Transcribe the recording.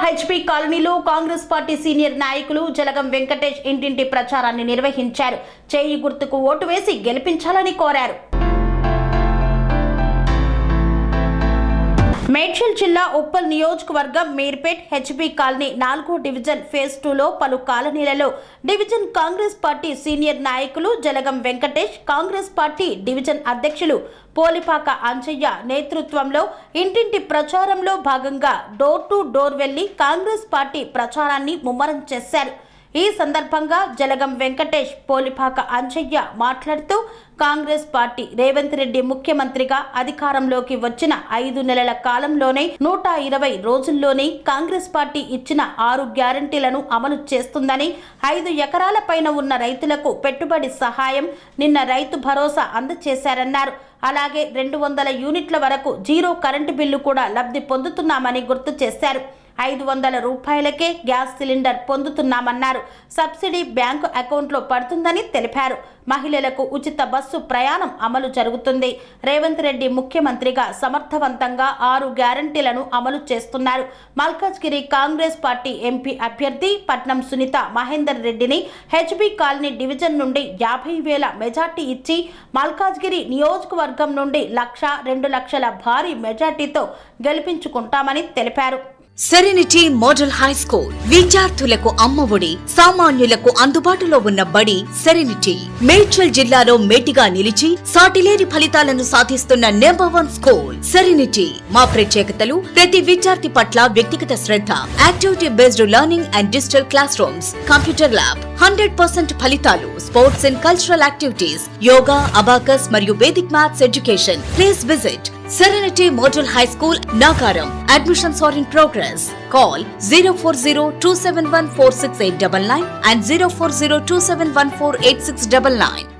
HP కాలనీలో Congress party senior నాయకులు జలగం వెంకటేష్ ఇంటింటి ప్రచారాన్ని నిర్వహించారు. చేయి గుర్తుకు ఓటు వేసి గెలిపించాలని కోరారు. మేడ్చల్ జిల్లా ఉప్పల్ నియోజకవర్గం మీర్పేట్ హెచ్పీ కాలనీ 4వ డివిజన్ ఫేజ్ 2లో పలు కాలనీలలో డివిజన్ కాంగ్రెస్ పార్టీ సీనియర్ నాయకులు జలగం వెంకటేష్, కాంగ్రెస్ పార్టీ డివిజన్ అధ్యక్షులు పోలిపాక అంజయ్య నేతృత్వంలో ఇంటింటి ప్రచారంలో భాగంగా డోర్ టు డోర్ వెళ్లి కాంగ్రెస్ పార్టీ ప్రచారాన్ని ముమ్మరం చేశారు. ఈ సందర్భంగా జలగం వెంకటేష్, పోలిపాక అంజయ్య మాట్లాడుతూ కాంగ్రెస్ పార్టీ రేవంత్ రెడ్డి ముఖ్యమంత్రిగా అధికారంలోకి వచ్చిన 5 నెలల కాలంలోనే 120 రోజుల్లోనే కాంగ్రెస్ పార్టీ ఇచ్చిన 6 గ్యారంటీలను అమలు చేస్తుందని, 5 ఎకరాల పైన ఉన్న రైతులకు పెట్టుబడి సహాయం, నిన్న రైతు భరోసా అందజేశారన్నారు. అలాగే 200 యూనిట్ల వరకు జీరో కరెంటు బిల్లు కూడా లబ్ధి పొందుతున్నామని గుర్తు చేశారు. 500 రూపాయలకే గ్యాస్ సిలిండర్ పొందుతున్నామన్నారు. సబ్సిడీ బ్యాంకు అకౌంట్లో పడుతుందని తెలిపారు. మహిళలకు ఉచిత బస్సు ప్రయాణం అమలు జరుగుతుంది. రేవంత్ రెడ్డి ముఖ్యమంత్రిగా సమర్థవంతంగా 6 గ్యారంటీలను అమలు చేస్తున్నారు. మల్కాజ్గిరి కాంగ్రెస్ పార్టీ ఎంపీ అభ్యర్థి పట్నం సునీత మహేందర్ రెడ్డిని హెచ్బీ కాలనీ డివిజన్ నుండి 50,000 మెజార్టీ ఇచ్చి మల్కాజ్గిరి నియోజకవర్గం నుండి 1,00,000, 2 లక్షల భారీ మెజార్టీతో గెలిపించుకుంటామని తెలిపారు. సెరెనిటీ మోడల్ హై స్కూల్ విద్యార్థులకు అమ్మఒడి, సామాన్యులకు అందుబాటులో ఉన్న బడి సెరెనిటీ. మేడ్చల్ జిల్లాలో మేటిగా నిలిచి సాటిలేని ఫలితాలను సాధిస్తున్న నెంబర్ 1 స్కూల్ సెరెనిటీ. మా ప్రత్యేకతలు ప్రతి విద్యార్థి పట్ల వ్యక్తిగత శ్రద్ధ, activity based learning and digital class rooms, computer lab, 100% ఫలితాలు, sports and cultural activities, yoga, abacus మరియు Vedic maths education. Please visit Serenity Model High School, Nagaram. Admissions are in progress. Call 040-271-46899 and 040-271-48699.